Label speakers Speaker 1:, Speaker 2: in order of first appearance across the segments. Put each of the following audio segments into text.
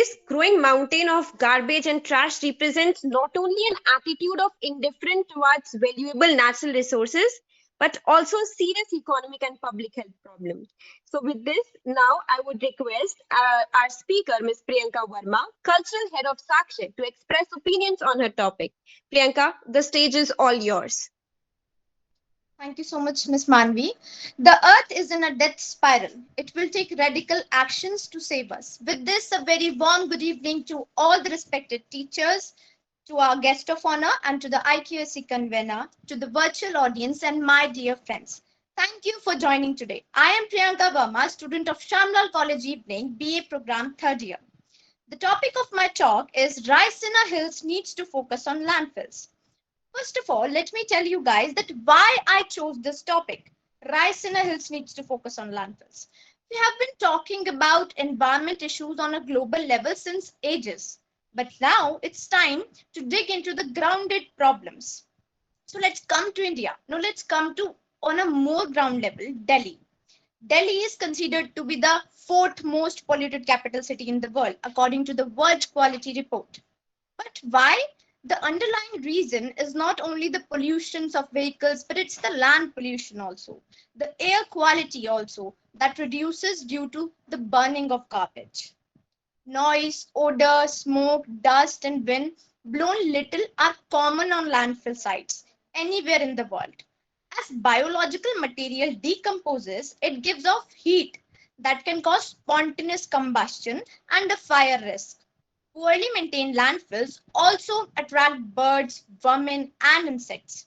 Speaker 1: This growing mountain of garbage and trash represents not only an attitude of indifference towards valuable natural resources, but also a serious economic and public health problem. So, with this, now I would request our speaker, Ms. Priyanka Verma, Cultural Head of Sakshat, to express opinions on her topic. Priyanka, the stage is all yours.
Speaker 2: Thank you so much, Miss Manvi. The Earth is in a death spiral. It will take radical actions to save us. With this, a very warm good evening to all the respected teachers, to our guest of honor, and to the IQSC convener, to the virtual audience, and my dear friends. Thank you for joining today. I am Priyanka Verma, student of Shyam Lal College Evening BA program, third year. The topic of my talk is Raisina Hills needs to focus on landfills. First of all, let me tell you guys that why I chose this topic. Raisina Hills needs to focus on landfills. We have been talking about environment issues on a global level since ages. But now it's time to dig into the grounded problems. So let's come to India. Now let's come to on a more ground level, Delhi. Delhi is considered to be the fourth most polluted capital city in the world, according to the World Quality Report. But why? The underlying reason is not only the pollutions of vehicles, but it's the land pollution also, the air quality also that reduces due to the burning of garbage. Noise, odor, smoke, dust, and wind blown little are common on landfill sites anywhere in the world. As biological material decomposes, it gives off heat that can cause spontaneous combustion and a fire risk. Poorly maintained landfills also attract birds, vermin, and insects.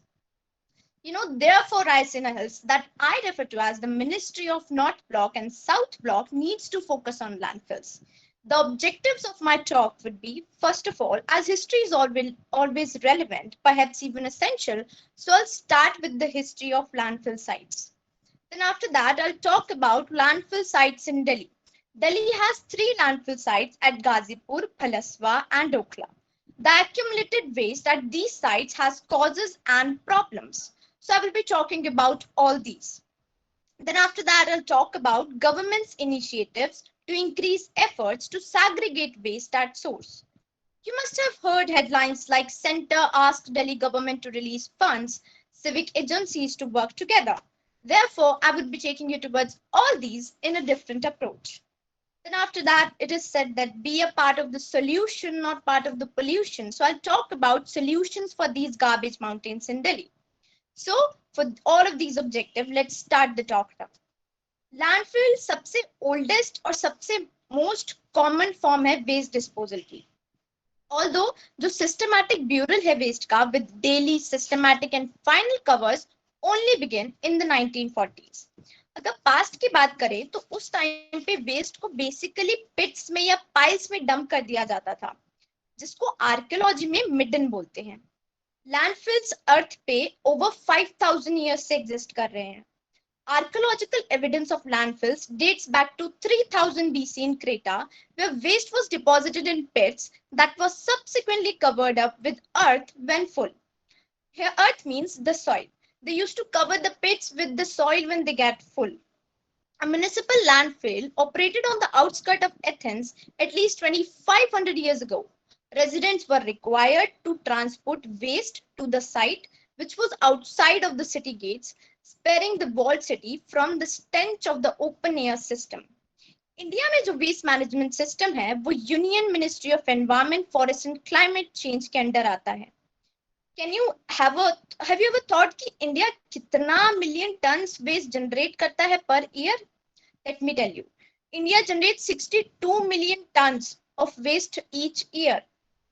Speaker 2: Therefore, Raisina Hills, that I refer to as the Ministry of North Block and South Block, needs to focus on landfills. The objectives of my talk would be, first of all, as history is always relevant, perhaps even essential, so I'll start with the history of landfill sites. Then after that, I'll talk about landfill sites in Delhi. Delhi has three landfill sites at Ghazipur, Phalaswa, and Okhla. The accumulated waste at these sites has causes and problems. So I will be talking about all these. Then after that, I'll talk about government's initiatives to increase efforts to segregate waste at source. You must have heard headlines like Center asked Delhi government to release funds, civic agencies to work together. Therefore, I would be taking you towards all these in a different approach. Then after that, it is said that be a part of the solution, not part of the pollution. So I'll talk about solutions for these garbage mountains in Delhi. So for all of these objectives, let's start the talk now. Landfill सबसे oldest और सबसे most common form है waste disposal की. Although जो systematic burial है waste का with daily systematic and final covers only begin in the 1940s. अगर past की बात करें तो उस टाइम पे वेस्ट को बेसिकली पिट्स में या पाइल्स में डंप कर दिया जाता था, जिसको आर्कियोलॉजी में मिडन बोलते हैं. लैंडफिल्स अर्थ पे ओवर 5000 ईयर्स से एग्जिस्ट कर रहे हैं. Archaeological evidence of landfills dates back to 3000 BC in Crete, where waste was deposited in pits that was subsequently covered up with earth when full. Here, earth means the soil. They used to cover the pits with the soil when they get full. A municipal landfill operated on the outskirts of Athens at least 2500 years ago. Residents were required to transport waste to the site, which was outside of the city gates, sparing the walled city from the stench of the open air system. India में जो waste management system है वो union ministry of environment forest and climate change के under आता है. Can you have you ever thought कि India कितना million tons waste generate करता है per year? Let me tell you, India generate 62 million tons of waste each year,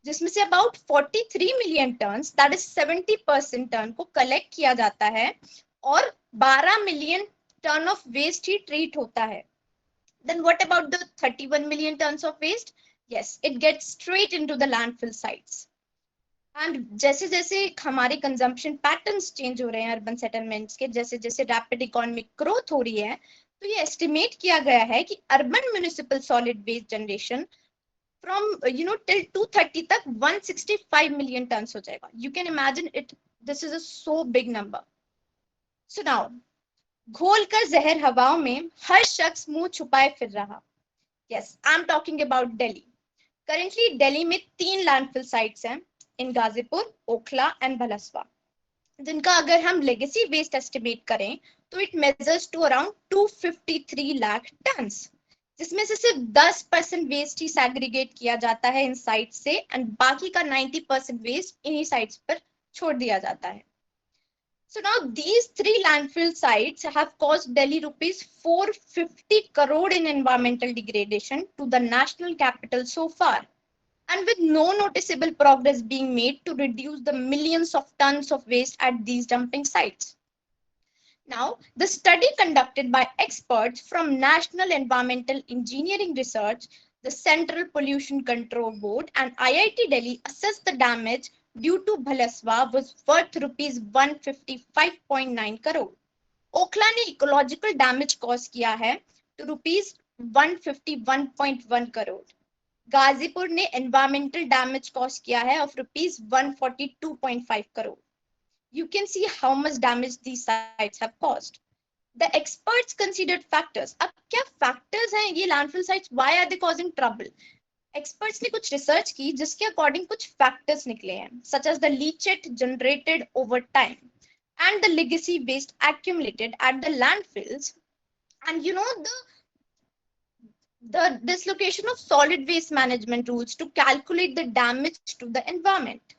Speaker 2: जिसमें से about 43 million tons that is 70% ton को collect किया जाता है और 12 मिलियन टन ऑफ वेस्ट ही ट्रीट होता है. Then what about the 31 million tons of waste? Yes, it gets straight into the landfill sites. And जैसे जैसे हमारे कंजम्पशन पैटर्न्स चेंज हो रहे हैं अर्बन सेटलमेंट्स के, जैसे जैसे रैपिड इकोनॉमिक ग्रोथ हो रही है, तो ये एस्टिमेट किया गया है कि urban municipal solid waste generation from till 2030 तक 165 मिलियन टन्स हो जाएगा. You can imagine it, this is a so big number. So now, घोल कर जहर हवाओं में हर शख्स मुंह छुपाए फिर रहा. Yes, I am talking about Delhi. Currently Delhi में 3 लैंडफिल साइट्स हैं, इन गाजीपुर, ओखला एंड भलसवा, जिनका अगर हम लेगेसी वेस्ट एस्टिमेट करें तो it measures to around 253 lakh tons, जिसमें से सिर्फ 10% वेस्ट ही सैग्रीगेट किया जाता है इन साइट से एंड बाकी का 90% वेस्ट इन्हीं साइट्स पर छोड़ दिया जाता है. So now these 3 landfill sites have cost Delhi rupees 450 crore in environmental degradation to the national capital so far, and with no noticeable progress being made to reduce the millions of tons of waste at these dumping sites. Now, the study conducted by experts from National Environmental Engineering Research, the Central Pollution Control Board, and IIT Delhi assessed the damage due to Bhalaswa was worth rupees 155.9 crore. Okhla ने ecological damage cause किया है to rupees 151.1 crore. Ghazipur ने environmental damage cause किया है of rupees 142.5 crore. You can see how much damage these sites have caused. The experts considered factors. अब क्या factors हैं ये landfill sites? Why are they causing trouble? Experts ने कुछ research की जिसके according कुछ factors निकले हैं, such as the leachate generated over time and the legacy waste accumulated at the landfills, and the dislocation of solid waste management rules to calculate the damage to the environment.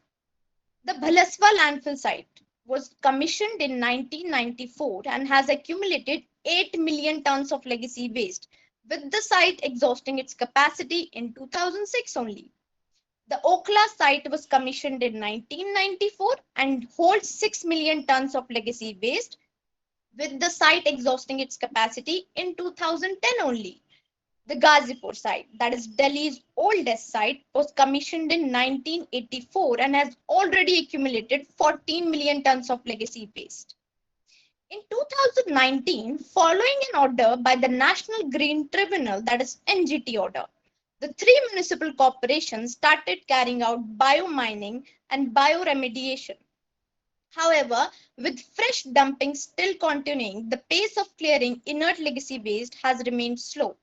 Speaker 2: The Bhalaswa landfill site was commissioned in 1994 and has accumulated 8 million tons of legacy waste, with the site exhausting its capacity in 2006 only. The Okhla site was commissioned in 1994 and holds 6 million tons of legacy waste, with the site exhausting its capacity in 2010 only. The Ghazipur site, that is Delhi's oldest site, was commissioned in 1984 and has already accumulated 14 million tons of legacy waste. In 2019, following an order by the National Green Tribunal, that is NGT order, the 3 municipal corporations started carrying out biomining and bioremediation. However, with fresh dumping still continuing, the pace of clearing inert legacy waste has remained slow.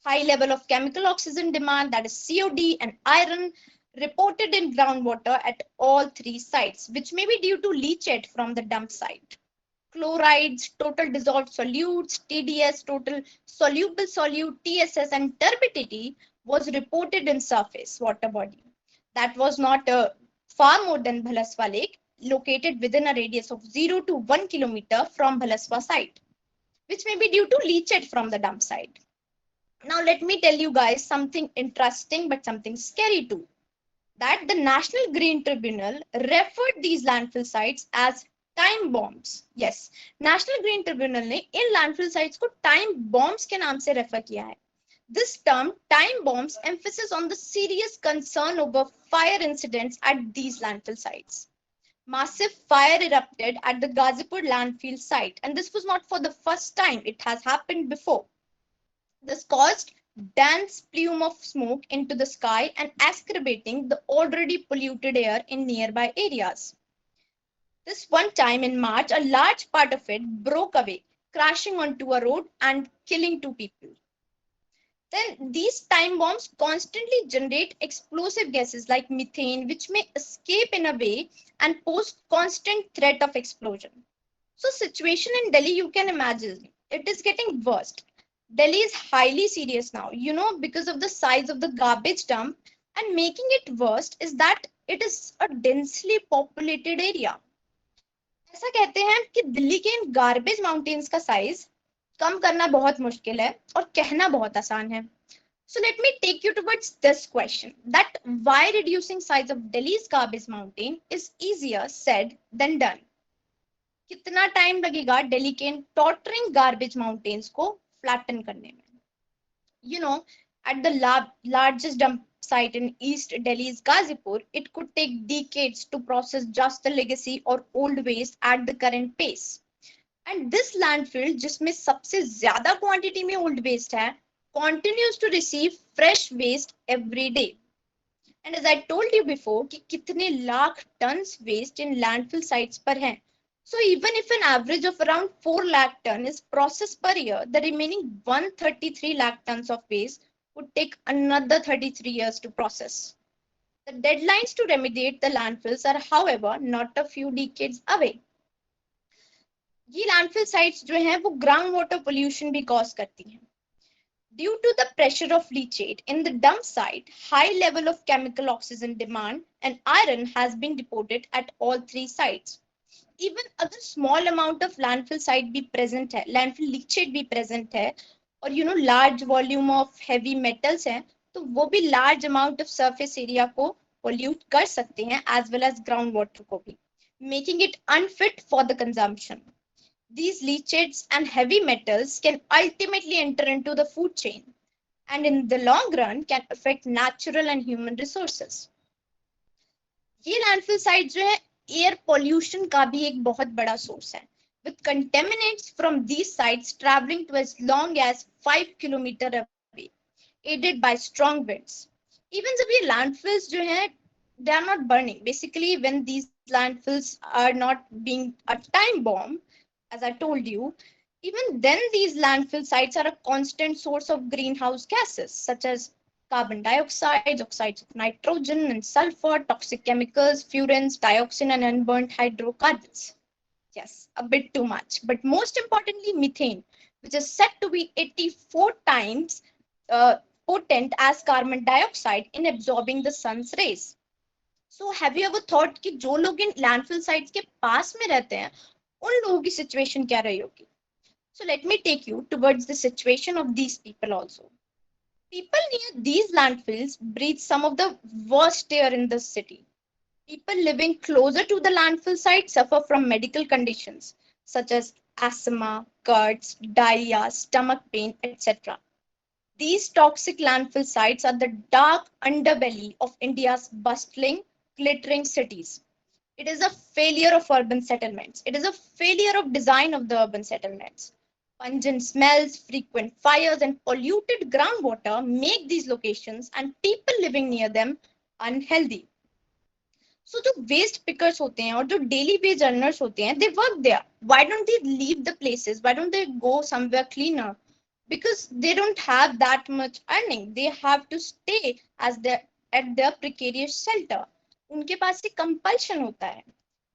Speaker 2: High level of chemical oxygen demand, that is COD, and iron reported in groundwater at all 3 sites, which may be due to leachate from the dump site. Chlorides, total dissolved solutes, TDS, total soluble solute, TSS, and turbidity was reported in surface water body. That was not far more than Bhalaswa Lake, located within a radius of 0 to 1 kilometer from Bhalaswa site, which may be due to leachate from the dump site. Now, let me tell you guys something interesting but something scary too. That the National Green Tribunal referred these landfill sites as time bombs. Yes, National Green Tribunal ने इन landfill sites को time bombs के नाम से refer किया है. This term, time bombs, emphasis on the serious concern over fire incidents at these landfill sites. Massive fire erupted at the Ghazipur landfill site, and this was not for the first time. It has happened before. This caused dense plume of smoke into the sky and exacerbating the already polluted air in nearby areas. This one time in March, a large part of it broke away, crashing onto a road and killing 2 people. Then these time bombs constantly generate explosive gases like methane, which may escape in a way and pose constant threat of explosion. So situation in Delhi, you can imagine, it is getting worse. Delhi is highly serious now, because of the size of the garbage dump, and making it worse is that it is a densely populated area. ऐसा कहते हैं कि दिल्ली के in garbage mountains का size कम करना बहुत मुश्किल है और कहना बहुत आसान है. So let me take you towards this question, that why reducing size of Delhi's garbage mountain is easier said than done. कितना टाइम लगेगा दिल्ली के टॉटरिंग गार्बेज माउंटेन्स को फ्लैटन करने में? At the largest dump site in East Delhi's Ghazipur, it could take decades to process just the legacy or old waste at the current pace. And this landfill, जिसमें सबसे ज्यादा quantity में old waste है, continues to receive fresh waste every day. And as I told you before, कि कितने lakh tons waste in landfill sites पर हैं. So even if an average of around 4 lakh ton is processed per year, the remaining 133 lakh tons of waste would take another 33 years to process. The deadlines to remediate the landfills are, however, not a few decades away. ये landfill sites जो हैं वो ground water pollution भी cause करती हैं. Due to the pressure of leachate in the dump site, high level of chemical oxygen demand and iron has been reported at all three sites. Even अगर small amount of landfill site भी present है, landfill leachate भी present है, और large volume of heavy metals है, तो वो भी large amount of surface area को pollute कर सकते हैं as well as ground water को भी, making it unfit for the consumption. These leachates and heavy metals can ultimately enter into the food chain and in the long run can affect natural and human resources. ये landfill sites जो है air pollution का भी एक बहुत बड़ा source है, with contaminants from these sites traveling to as long as 5 kilometer away, aided by strong winds. Even जब ये landfills जो है, they are not burning. Basically, when these landfills are not being a time bomb, as I told you, even then these landfill sites are a constant source of greenhouse gases such as carbon dioxide, oxides of nitrogen and sulfur, toxic chemicals, furans, dioxin, and unburnt hydrocarbons. Yes, a bit too much. But most importantly, methane, which is said to be 84 times potent as carbon dioxide in absorbing the sun's rays. So have you ever thought कि जो लोग इन landfill sites के पास में रहते हैं, उन लोगों की situation क्या रही होगी? So let me take you towards the situation of these people also. People near these landfills breathe some of the worst air in the city. People living closer to the landfill site suffer from medical conditions such as asthma, GERDs, diarrhea, stomach pain, etc. These toxic landfill sites are the dark underbelly of India's bustling, glittering cities. It is a failure of urban settlements. It is a failure of design of the urban settlements. Pungent smells, frequent fires, and polluted groundwater make these locations and people living near them unhealthy. So जो waste pickers होते हैं और जो daily wage earners होते हैं, they work there. Why don't they leave the places? Why don't they go somewhere cleaner? Because they don't have that much earning. They have to stay as their at their precarious shelter. उनके पास एक compulsion होता है.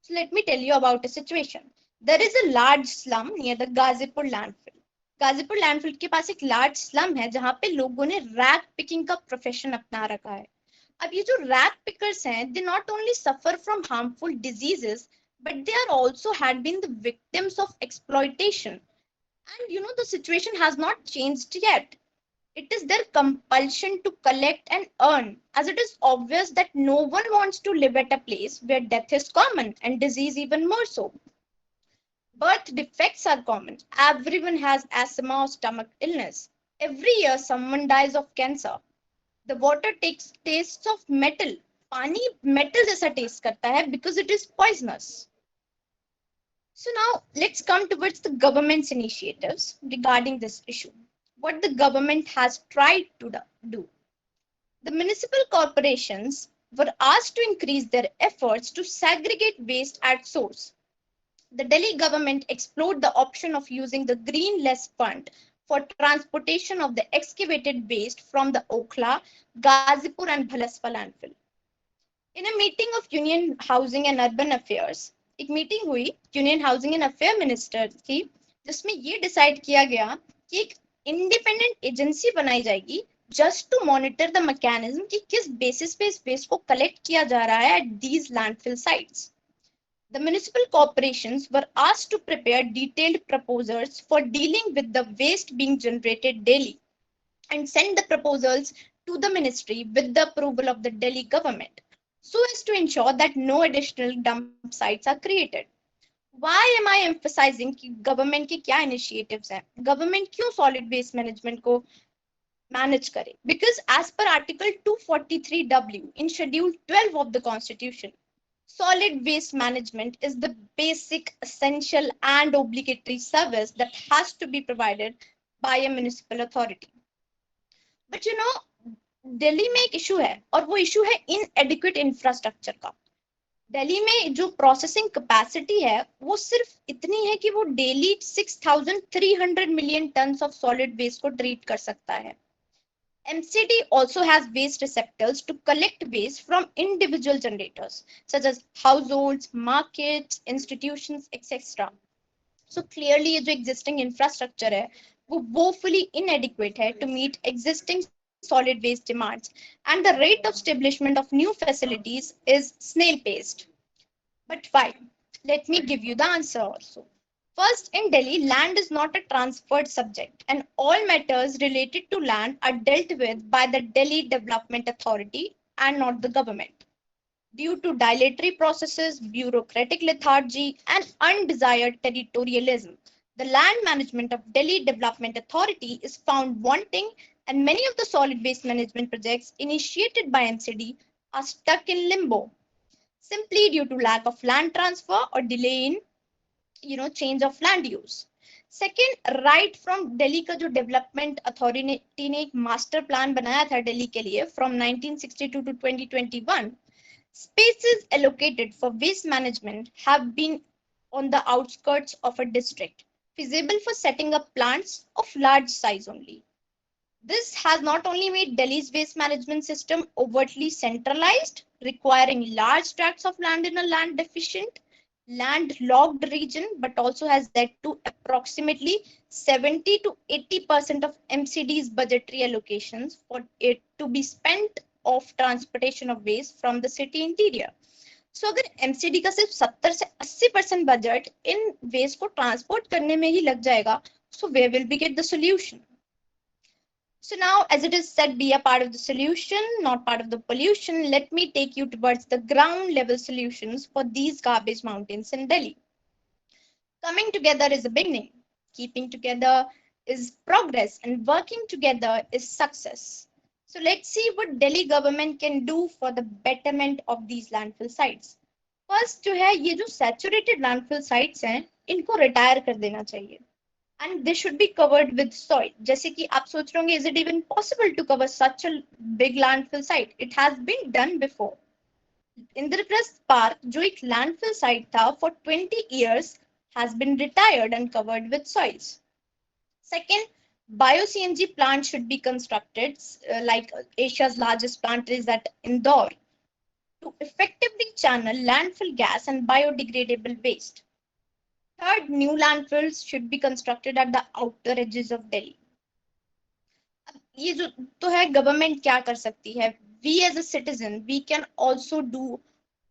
Speaker 2: So let me tell you about a situation. There is a large slum near the Gazipur landfill. Ghazipur landfill के पास एक large slum है जहां पे लोगों ने रैक पिकिंग का प्रोफेशन अपना रखा है. अब ये जो रैक पिकर्स हैं, they not only suffer from harmful diseases, but they are also had been the victims of exploitation. And the situation has not changed yet. It is their compulsion to collect and earn, as it is obvious that no one wants to live at a place where death is common and disease even more so. Birth defects are common. Everyone has asthma or stomach illness. Every year, someone dies of cancer. The water takes tastes of metal. पानी metal जैसा taste करता है because it is poisonous. So now let's come towards the government's initiatives regarding this issue. What the government has tried to do. The municipal corporations were asked to increase their efforts to segregate waste at source. The Delhi government explored the option of using the Green Less Fund for transportation of the excavated waste from the Okhla, Gazipur and Bhalaspa landfill. In a meeting of Union Housing and Urban Affairs, एक meeting हुई union housing and affair minister की, जिसमें ये decide किया गया कि एक independent agency बनाई जाएगी just to monitor the mechanism कि किस बेसिस पे इस वेस्ट को कलेक्ट किया जा रहा है at these landfill sites. The municipal corporations were asked to prepare detailed proposals for dealing with the waste being generated daily and send the proposals to the ministry with the approval of the Delhi government, so as to ensure that no additional dump sites are created. Why am I emphasizing कि government के क्या initiatives हैं? Government क्यों solid waste management को manage करे? Because as per Article 243W in Schedule 12 of the Constitution, solid waste management is the basic, essential and obligatory service that has to be provided by a municipal authority. But Delhi में एक issue है और वो issue है इनएडिक्वेट infrastructure का. दिल्ली में जो processing capacity है वो सिर्फ इतनी है कि वो daily 6,300 million tons of solid waste को ट्रीट कर सकता है. MCD also has waste receptacles to collect waste from individual generators, such as households, markets, institutions, etc. So clearly ये जो existing infrastructure है वो woefully inadequate है to meet existing solid waste demands, and the rate of establishment of new facilities is snail paced. But why? Let me give you the answer also. First, in Delhi, land is not a transferred subject, and all matters related to land are dealt with by the Delhi Development Authority and not the government. Due to dilatory processes, bureaucratic lethargy, and undesired territorialism, the land management of Delhi Development Authority is found wanting, and many of the solid waste management projects initiated by MCD are stuck in limbo simply due to lack of land transfer or delay in change of land use. Second, right from Delhi का जो development authority ने एक master plan बनाया था दिल्ली के लिए from 1962 to 2021, spaces allocated for waste management have been on the outskirts of a district, feasible for setting up plants of large size only. This has not only made Delhi's waste management system overtly centralized, requiring large tracts of land in a land deficient, landlocked region, but also has led to approximately 70 to 80% of MCD's budgetary allocations for it to be spent of transportation of waste from the city interior. So अगर MCD का सिर्फ 70 से 80% budget इन waste को transport करने में ही लग जाएगा, so where will be get the solution? So now, as it is said, be a part of the solution, not part of the pollution, let me take you towards the ground level solutions for these garbage mountains in Delhi. Coming together is a beginning. Keeping together is progress, and working together is success. So let's see what Delhi government can do for the betterment of these landfill sites. First जो है ये जो saturated landfill sites हैं इनको retire कर देना चाहिए. And they should be covered with soil. जैसे कि आप सोच रहे होंगे, is it even possible to cover such a big landfill site? It has been done before. Indraprasth Park, जो एक landfill site था for 20 years, has been retired and covered with soils. Second, bio-CNG plant should be constructed, like Asia's largest plant is at Indore, to effectively channel landfill gas and biodegradable waste. Third, new landfills should be constructed at the outer edges of Delhi. ये जो तो है government क्या कर सकती है? We as a citizen, we can also do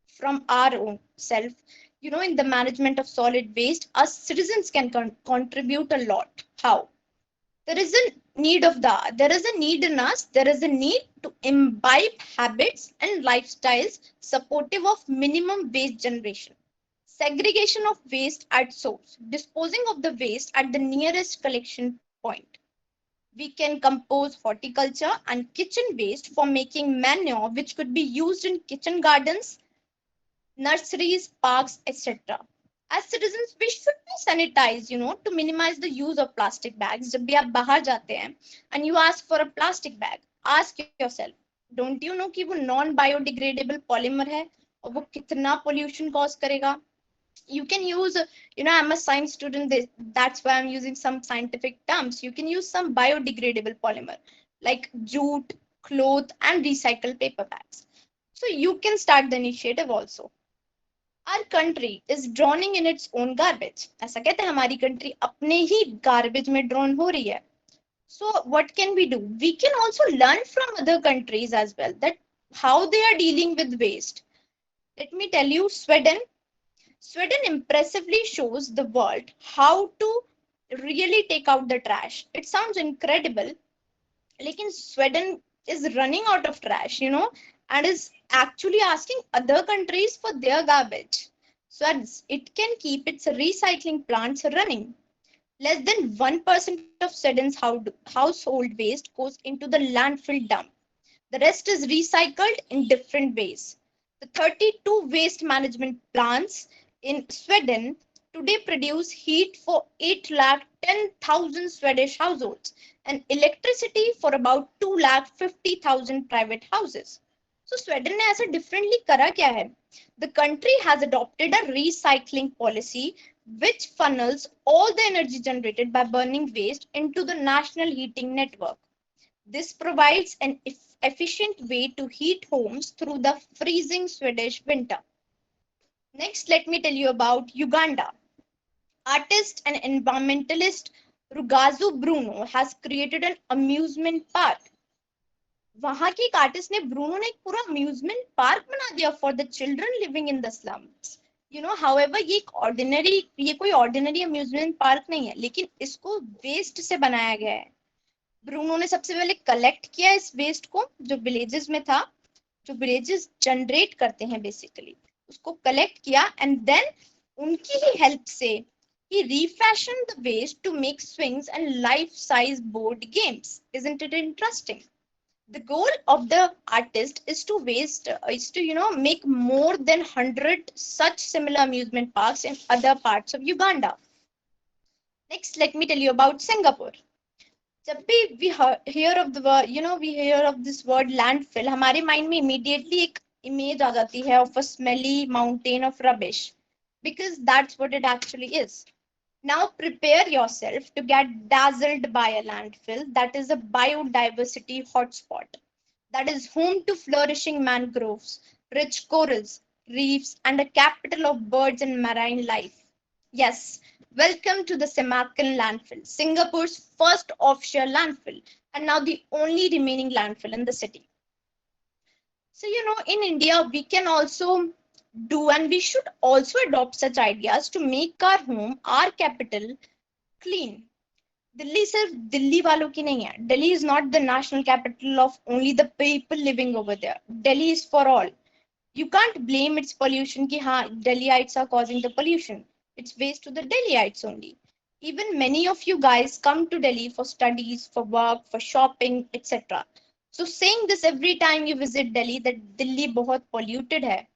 Speaker 2: from our own self. In the management of solid waste, us citizens can contribute a lot. How? There is a there is a need in us. There is a need to imbibe habits and lifestyles supportive of minimum waste generation. Segregation of waste at source, disposing of the waste at the nearest collection point. We can compose horticulture and kitchen waste for making manure, which could be used in kitchen gardens, nurseries, parks, etc. As citizens, we should be sanitized, to minimize the use of plastic bags. जब भी आप बाहर जाते हैं and you ask for a plastic bag, ask yourself, don't you know कि वो non-biodegradable polymer है और वो कितना pollution cause करेगा? You can use, I'm a science student, that's why I'm using some scientific terms. You can use some biodegradable polymer like jute, cloth, and recycled paper bags. So you can start the initiative also. Our country is drowning in its own garbage. ऐसा कहते हैं हमारी country अपने ही garbage में drown हो रही है. So what can we do? We can also learn from other countries as well, that how they are dealing with waste. Let me tell you, Sweden impressively shows the world how to really take out the trash. It sounds incredible. Like Sweden is running out of trash, and is actually asking other countries for their garbage. So as it can keep its recycling plants running. Less than 1% of Sweden's household waste goes into the landfill dump. The rest is recycled in different ways. The 32 waste management plants in Sweden today produce heat for 8,10,000 Swedish households and electricity for about 2,50,000 private houses. So Sweden ने ऐसा differently करा क्या है? The country has adopted a recycling policy which funnels all the energy generated by burning waste into the national heating network. This provides an efficient way to heat homes through the freezing Swedish winter. Next, let me tell you about Uganda. Artist and environmentalist Rugazu Bruno has created an amusement park. वहां के एक artist ने Bruno ने एक पूरा amusement park बना दिया for the children living in the slums. However ये कोई ऑर्डिनरी अम्यूजमेंट पार्क नहीं है, लेकिन इसको वेस्ट से बनाया गया है. ब्रूनो ने सबसे पहले कलेक्ट किया इस वेस्ट को जो विलेजेस में था, जो विलेजेस जनरेट करते हैं बेसिकली, उसको कलेक्ट किया एंड देन उनकी ही हेल्प से he refashioned the waste to make swings and life-size board games. Isn't it interesting? The goal of the artist is to make more than 100 such similar amusement parks in other parts of Uganda. Next, let me tell you about Singapore. जब भी we hear of this word landfill, हमारे mind में immediately एक image आ जाती है of a smelly mountain of rubbish, because that's what it actually is. Now prepare yourself to get dazzled by a landfill that is a biodiversity hotspot, that is home to flourishing mangroves, rich corals, reefs, and a capital of birds and marine life. Yes, welcome to the Semakan landfill, Singapore's first offshore landfill, and now the only remaining landfill in the city. So, in India, we can also do and we should also adopt such ideas to make our home, our capital, clean. Delhi सिर्फ दिल्ली वालों की नहीं है. Delhi is not the national capital of only the people living over there. Delhi is for all. You can't blame its pollution कि हाँ Delhiites are causing the pollution. It's based to the Delhiites only. Even many of you guys come to Delhi for studies, for work, for shopping, etc. So saying this every time you visit Delhi that Delhi बहुत polluted है,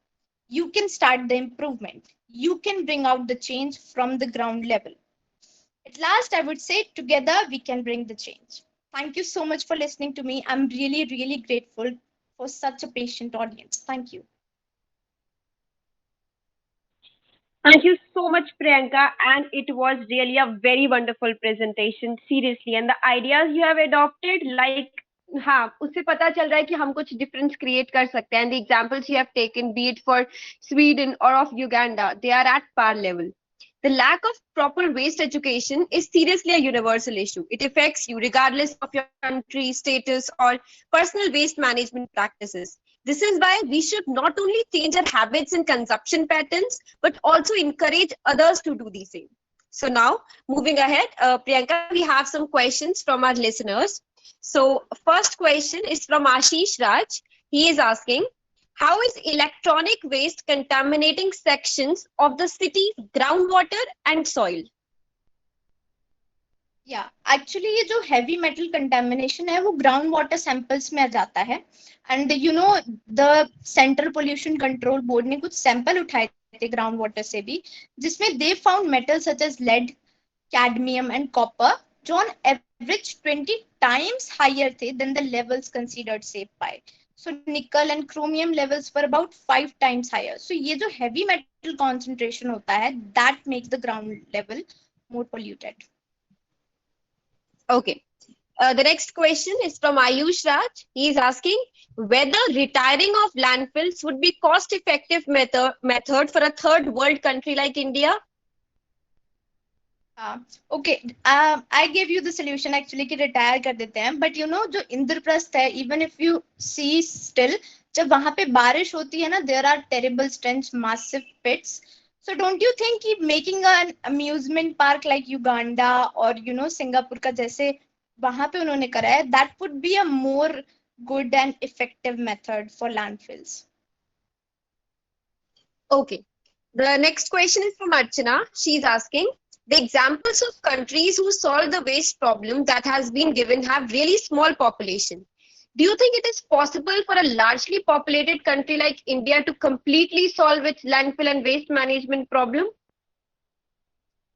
Speaker 2: you can start the improvement. You can bring out the change from the ground level. At last, I would say together we can bring the change. Thank you so much for listening to me. I'm really, really grateful for such a patient audience. Thank you.
Speaker 1: Thank you so much, Priyanka. And it was really a very wonderful presentation, seriously. And the ideas you have adopted, like, हाँ उससे पता चल रहा है कि हम कुछ difference create कर सकते हैं. And the examples you have taken, be it for Sweden or of Uganda, they are at par level. The lack of proper waste education is seriously a universal issue. It affects you regardless of your country, status, or personal waste management practices. This is why we should not only change our habits and consumption patterns, but also encourage others to do the same. So now, moving ahead, Priyanka, we have some questions from our listeners. So first question is from Ashish Raj. He is asking, how is electronic waste contaminating sections of the city's groundwater and soil?
Speaker 2: Actually ये जो heavy metal contamination है वो ground water samples में आ जाता है. And the Central Pollution Control Board ने कुछ sample उठाए थे ground water से भी, जिसमें they found metals such as lead, cadmium and copper जो on average 20 times higher थे than the levels considered safe by. So nickel and chromium levels were about 5 times higher. So ये जो heavy metal concentration होता है, that makes the ground level more polluted.
Speaker 1: Okay. The next question is from Ayush Raj. He is asking whether retiring of landfills would be cost-effective method for a third world country like India.
Speaker 2: Okay, I gave you the solution actually कि retire कर देते हैं, but जो इंद्रप्रस्थ है, even if you see still, जब वहां पे बारिश होती है ना, there are terrible stench, massive pits. So don't you think कि making an amusement park like Uganda or Singapore का जैसे वहां पे उन्होंने करा है, that would be a more good and effective method for landfills.
Speaker 1: Okay. The next question is from Archana. She's asking, the examples of countries who solve the waste problem that has been given have really small population. Do you think it is possible for a largely populated country like India to completely solve its landfill and waste management problem?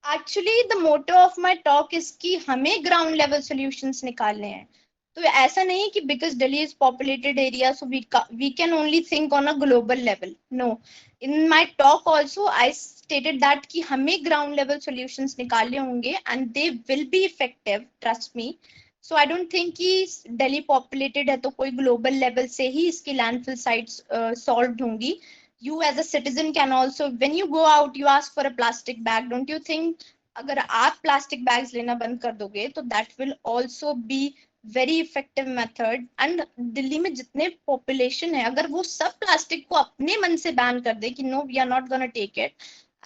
Speaker 2: Actually, the motto of my talk is कि हमें ground level solutions निकालने हैं. तो ऐसा नहीं है कि because Delhi is populated area, so we can only think on a global level. No. In my talk also, I stated that कि हमें ground level solutions निकालने होंगे and they will be effective, trust me. So I don't think कि Delhi populated है तो कोई global level से ही इसकी लैंडफिल साइट्स सॉल्व होंगी. You as a citizen can also, when you go out, you ask for a plastic bag. Don't you think अगर आप plastic bags लेना बंद कर दोगे तो that will also be very effective method. And Delhi में जितने पॉपुलेशन है, अगर वो सब प्लास्टिक को अपने मन से बैन कर दे कि no we are not gonna take it,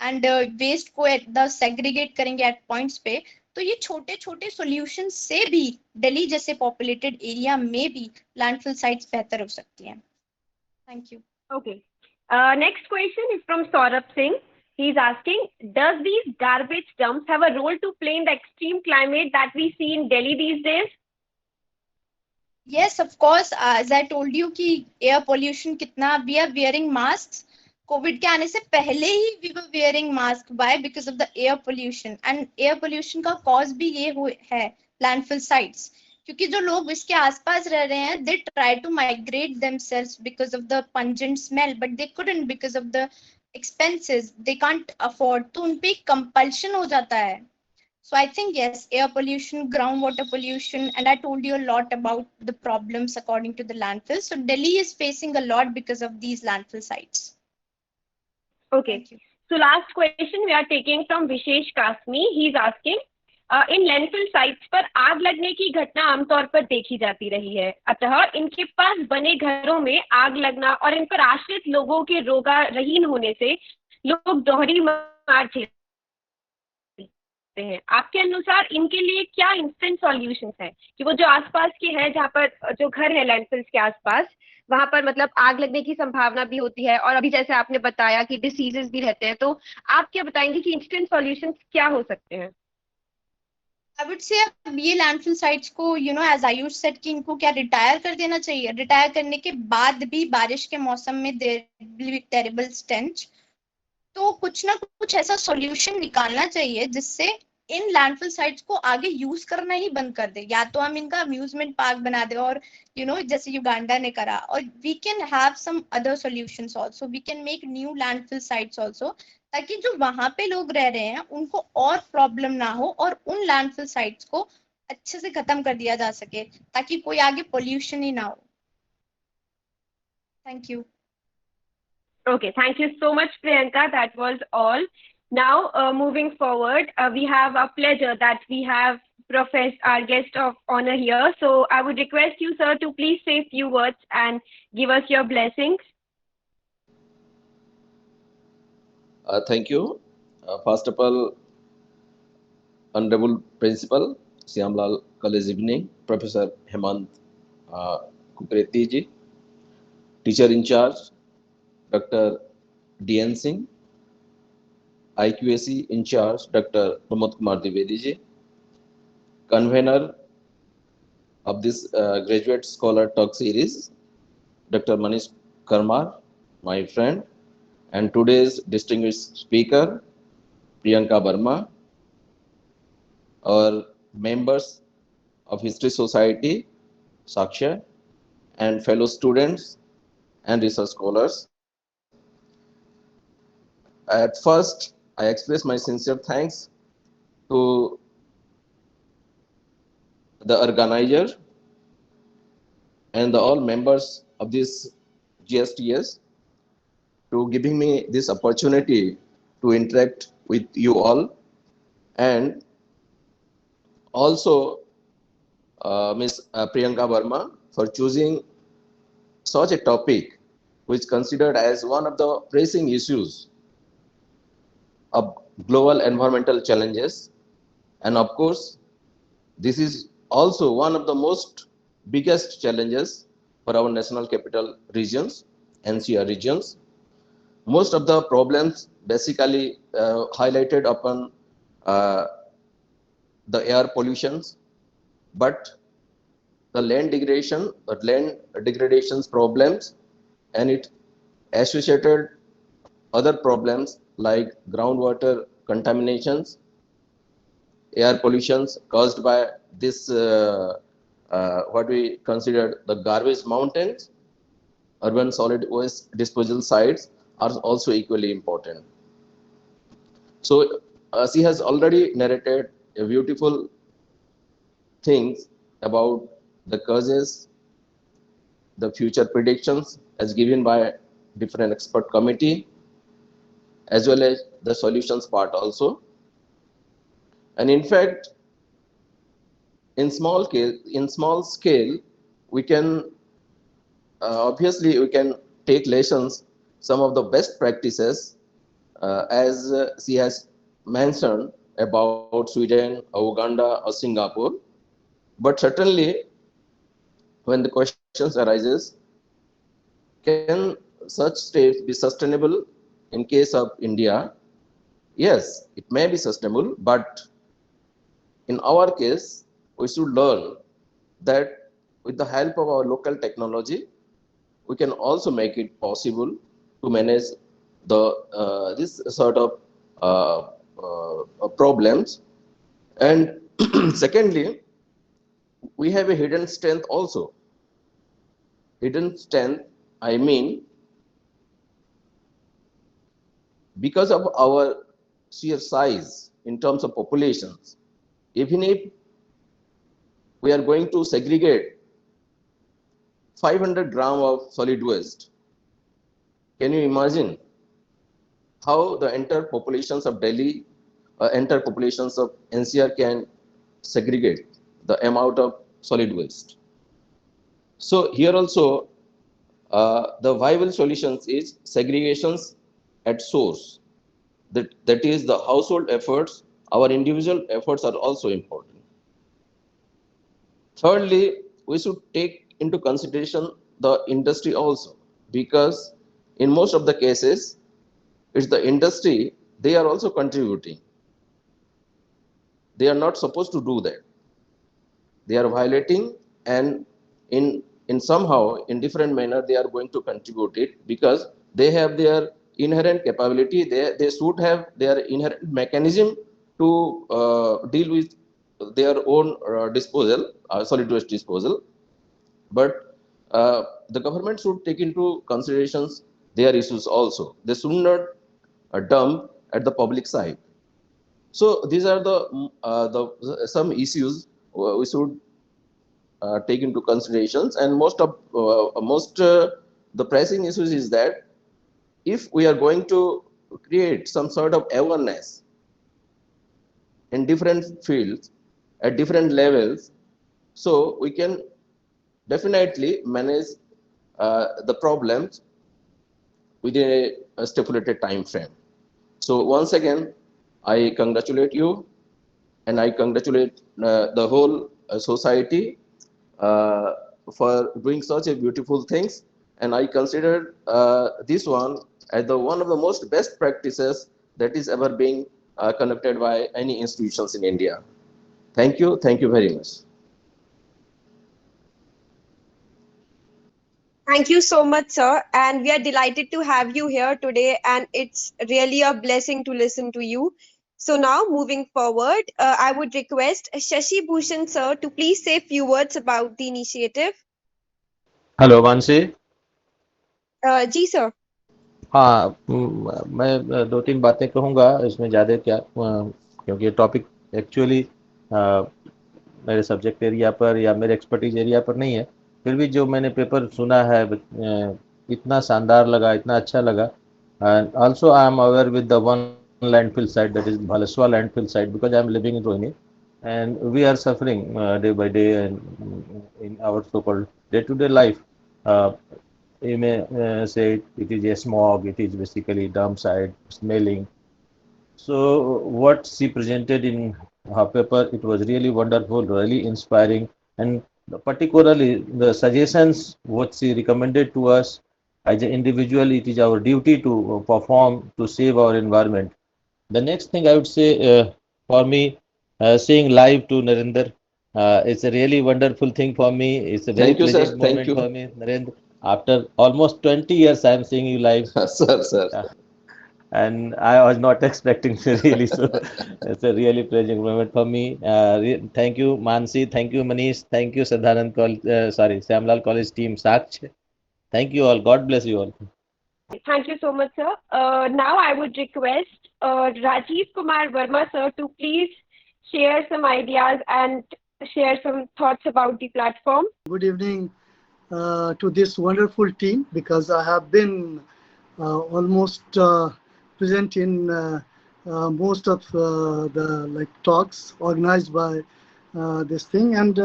Speaker 2: and waste को द सेग्रीगेट करेंगे एट पॉइंट्स पे, तो ये छोटे छोटे सॉल्यूशन से भी दिल्ली जैसे पॉपुलेटेड एरिया में भी लैंडफिल साइट्स बेहतर हो सकती हैं. Thank you.
Speaker 1: Okay. Next question is from Saurabh Singh. He's asking, does these garbage dumps have a role to play in the extreme climate that we see in Delhi these days?
Speaker 2: Yes, of course. As I told you कि air pollution कितना, we are wearing masks. Covid के आने से पहले ही we were wearing mask. Why? Because of the air pollution. And air pollution का cause भी ये है landfill sites. क्योंकि जो लोग इसके आसपास रह रहे हैं, they try to migrate themselves because of the pungent smell, but they couldn't because of the expenses. They can't afford. तो उन पे compulsion हो जाता है. So I think yes, air pollution, groundwater pollution, and I told you a lot about the problems according to the landfill. So Delhi is facing a lot because of these landfill sites.
Speaker 1: Okay.
Speaker 2: Thank you.
Speaker 1: So last question we are taking from Vishesh Kasmi. He's asking, in landfill sites पर आग लगने की घटना आमतौर पर देखी जाती रही है, अतः इनके पास बने घरों में आग लगना और इन पर आश्रित लोगों के रोगारहीन होने से लोग दोहरी मार झेलते हैं. आपके अनुसार इनके लिए क्या इंस्टेंट सॉल्यूशंस हैं कि वो जो आसपास के हैं, जहाँ पर जो घर है लैंडफिल्स के आसपास, वहां पर मतलब आग लगने की संभावना भी होती है और अभी जैसे आपने बताया कि डिसीजेस भी रहते हैं, तो आप क्या बताएंगे कि इंस्टेंट सॉल्यूशंस क्या हो सकते हैं?
Speaker 2: I would say अब ये लैंडफिल साइट्स को as आयुष सेड कि इनको क्या रिटायर कर देना चाहिए. रिटायर करने के बाद भी बारिश के मौसम में there will be terrible stench. तो कुछ ना कुछ ऐसा सॉल्यूशन निकालना चाहिए जिससे इन लैंडफिल साइट्स को आगे यूज करना ही बंद कर दे. या तो हम इनका अम्यूजमेंट पार्क बना दे, और जैसे युगांडा ने करा, और we can have some other solutions also. We can make new landfill sites also, ताकि जो वहां पे लोग रह रहे हैं उनको और प्रॉब्लम ना हो, और उन लैंडफिल साइट्स को अच्छे से खत्म कर दिया जा सके, ताकि कोई आगे पोल्यूशन ही ना हो. Thank you.
Speaker 1: Okay, thank you so much, Priyanka. That was all. Now, moving forward, we have a pleasure that we have professed our guest of honor here. So, I would request you, sir, to please say a few words and give us your blessings.
Speaker 3: Thank you. First of all, Honorable Principal, Shyam Lal College Evening, Professor Hemant Kukreti ji, Teacher in Charge, Dr. DN Singh, IQAC in Charge, Dr. Pramod Kumar Dwivedi ji, Convener of this Graduate Scholar Talk Series, Dr. Manish Karmar, my friend, and today's distinguished speaker, Priyanka Verma, our members of History Society, Saksha, and fellow students and research scholars. At first, I express my sincere thanks to the organizer and all members of this GSTS to giving me this opportunity to interact with you all, and also Ms. Priyanka Verma for choosing such a topic which considered as one of the pressing issues of global environmental challenges. And of course, this is also one of the most biggest challenges for our national capital regions, NCR regions. Most of the problems basically highlighted upon uh, the air pollutions, but the land degradations problems, and it associated other problems like groundwater contaminations, air pollutions caused by this what we consider the garbage mountains, urban solid waste disposal sites are also equally important. So she has already narrated a beautiful things about the causes, the future predictions as given by different expert committee, as well as the solutions part also. And in fact, in small scale, we can obviously we can take lessons, some of the best practices, as she has mentioned about Sweden, Uganda, or Singapore. But certainly, when the questions arises, can such steps be sustainable in case of India? Yes, it may be sustainable, but in our case, we should learn that with the help of our local technology, we can also make it possible to manage the this sort of problems. And secondly, we have a hidden strength also. Hidden strength, I mean, because of our sheer size in terms of populations, even if we are going to segregate 500 gram of solid waste, can you imagine how the entire populations of Delhi, entire populations of NCR can segregate the amount of solid waste? So here also, the viable solutions is segregations at source. That is the household efforts. Our individual efforts are also important. Thirdly, we should take into consideration the industry also, because in most of the cases, it's the industry, they are also contributing. They are not supposed to do that. They are violating, and in somehow in different manner they are going to contribute it, because they have their inherent capability. They should have their inherent mechanism to deal with their own disposal, solid waste disposal. But the government should take into considerations their issues also. They should not dump at the public side. So these are the some issues we should take into considerations. And most the pressing issues is that if we are going to create some sort of awareness in different fields at different levels, so we can definitely manage the problems within a stipulated time frame. So once again, I congratulate you, and I congratulate the whole society uh, for doing such a beautiful things. And I consider this one as the one of the most best practices that is ever being conducted by any institutions in India. Thank you very much.
Speaker 1: Thank you so much, sir. And we are delighted to have you here today. And it's really a blessing to listen to you. So now, moving forward, I would request Shashi Bhushan, sir, to please say a few words about the initiative.
Speaker 4: Hello Mansi.
Speaker 1: Ji, sir.
Speaker 4: हाँ, मैं दो तीन बातें कहूँगा, इसमें ज़्यादा क्या, क्योंकि ये टॉपिक एक्चुअली मेरे सब्जेक्ट एरिया पर या मेरे एक्सपर्टीज एरिया पर नहीं है। फिर भी जो मैंने पेपर सुना है, इतना शानदार लगा, इतना अच्छा लगा। And also I am aware with the one landfill site, that is Bhaleshwar landfill site, because I am living in Rohini, and we are suffering day by day and in our so-called day-to-day life. Uh, you may say it is a smog, it is basically dump site, smelling. So what she presented in her paper, it was really wonderful, really inspiring, and particularly the suggestions what she recommended to us as an individual, it is our duty to perform to save our environment. The next thing I would say, for me, seeing live to Narendra, it's a really wonderful thing for me. It's a very
Speaker 3: Thank you, sir.
Speaker 4: pleasant
Speaker 3: Thank
Speaker 4: moment
Speaker 3: you.
Speaker 4: for me, Narendra. After almost 20 years, I am seeing you live.
Speaker 3: Sir.
Speaker 4: Uh, and I was not expecting to really, so it's a really pleasant moment for me. Thank you, Mansi. Thank you, Manish. Thank you, Sadhanand College, sorry, Shyam Lal College team, Saksh. Thank you all. God bless you all.
Speaker 1: Thank you so much, sir. Now I would request Rajiv Kumar Verma, sir, to please share some ideas and share some thoughts about the platform.
Speaker 5: Good evening to this wonderful team, because I have been almost present in most of the talks organized by this thing. And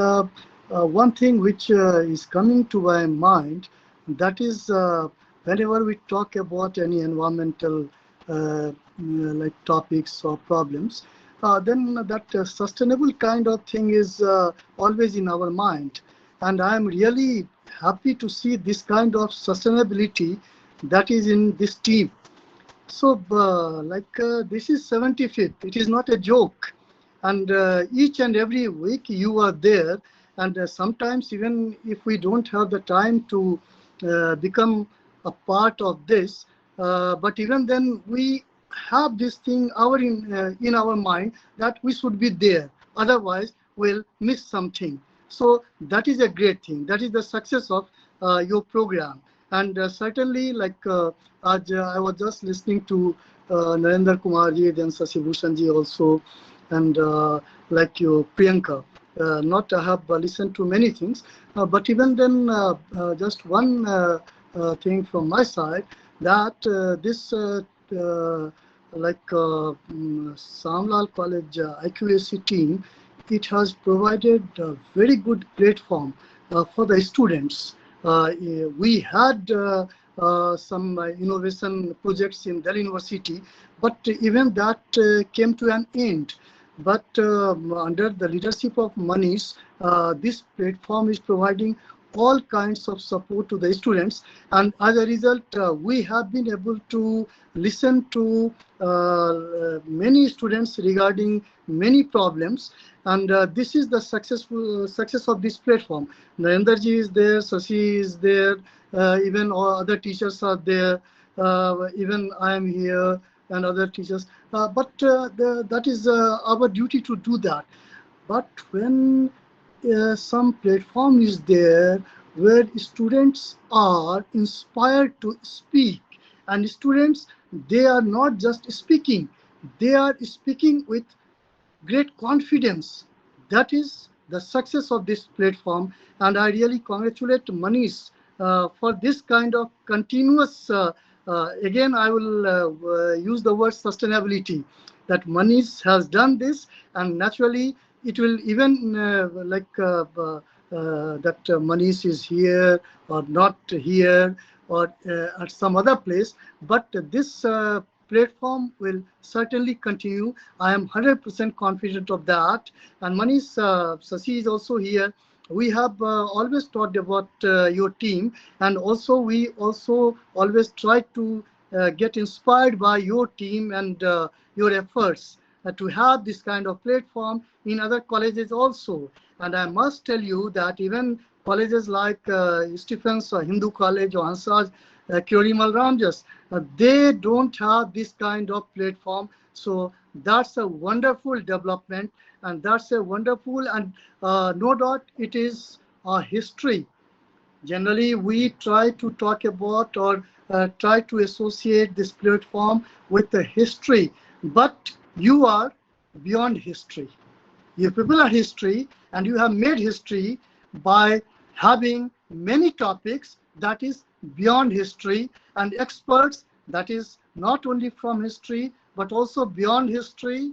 Speaker 5: one thing which is coming to my mind, that is whenever we talk about any environmental topics or problems, then that sustainable kind of thing is always in our mind. And I am really happy to see this kind of sustainability that is in this team. So, this is 75th. It is not a joke. And each and every week you are there. And sometimes, even if we don't have the time to become a part of this, but even then, we have this thing in our mind that we should be there. Otherwise, we'll miss something. So that is a great thing. That is the success of your program. And certainly, I was just listening to Narendra Kumarji, then Sasi Bhushanji also, and like you, Priyanka. Not I have listened to many things, but even then, just one thing from my side, that this Shyam Lal College IQAC team, it has provided a very good platform for the students. We had some innovation projects in Delhi University, but even that came to an end. But under the leadership of Manish, this platform is providing all kinds of support to the students, and as a result, we have been able to listen to many students regarding many problems, and this is the success of this platform. Narendraji is there, Sasi is there, even all other teachers are there, even I am here and other teachers. That is our duty to do that. But when some platform is there where students are inspired to speak, and students, they are not just speaking, they are speaking with great confidence. That is the success of this platform, and I really congratulate Manish for this kind of continuous. Again, I will use the word sustainability. That Manish has done this, and naturally, it will even that Manish is here or not here or at some other place, but this platform will certainly continue. I am 100% confident of that. And Manish, Sasi is also here. We have always talked about your team, and also we also always try to get inspired by your team and your efforts to have this kind of platform in other colleges also. And I must tell you that even colleges like Stephens or Hindu College or Ansar Kyorimal Ramjas, they don't have this kind of platform. So that's a wonderful development, and that's a wonderful, and no doubt it is a history. Generally, we try to talk about or try to associate this platform with the history, but you are beyond history. You people are history, and you have made history by having many topics that is beyond history, and experts that is not only from history but also beyond history,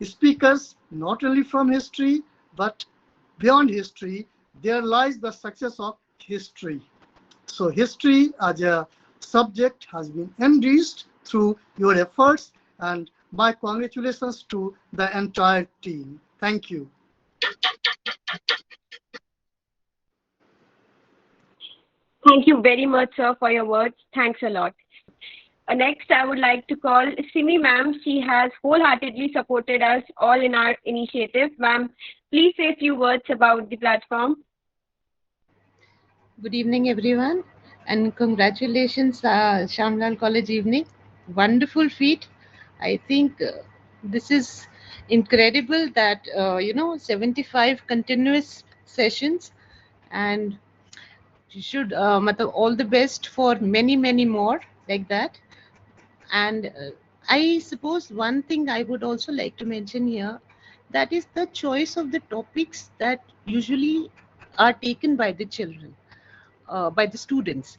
Speaker 5: speakers not only from history but beyond history. There lies the success of history. So history as a subject has been enriched through your efforts, and my congratulations to the entire team. Thank you.
Speaker 1: Thank you very much, sir, for your words. Thanks a lot. Next, I would like to call Simi ma'am. She has wholeheartedly supported us all in our initiative. Ma'am, please say a few words about the platform.
Speaker 6: Good evening, everyone, and congratulations, Shyam Lal College evening. Wonderful feat. I think this is incredible that 75 continuous sessions, and you should all the best for many more like that. And I suppose one thing I would also like to mention here that is the choice of the topics that usually are taken by the children, by the students.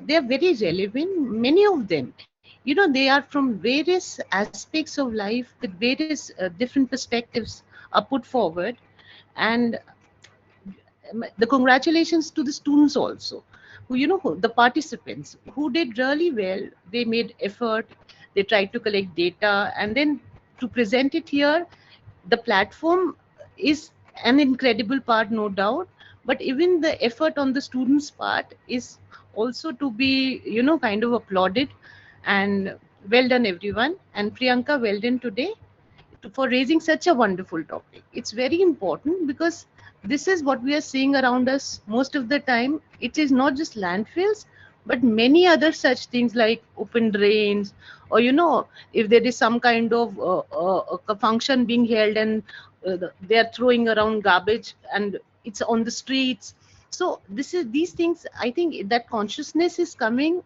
Speaker 6: They are very relevant, many of them. They are from various aspects of life with various different perspectives are put forward. And the congratulations to the students also, the participants who did really well. They made effort, they tried to collect data, and then to present it here. The platform is an incredible part, no doubt, but even the effort on the students part is also to be kind of applauded. And well done everyone, and Priyanka, well done today for raising such a wonderful topic. It's very important because this is what we are seeing around us most of the time. It is not just landfills, but many other such things like open drains, or if there is some kind of a function being held, and they are throwing around garbage and it's on the streets. So these things, I think that consciousness is coming,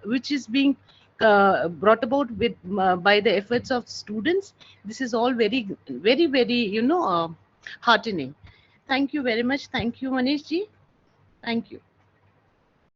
Speaker 6: which is being brought about with by the efforts of students. This is all very, very, very, heartening. Thank you very much. Thank you, Manish ji. Thank you.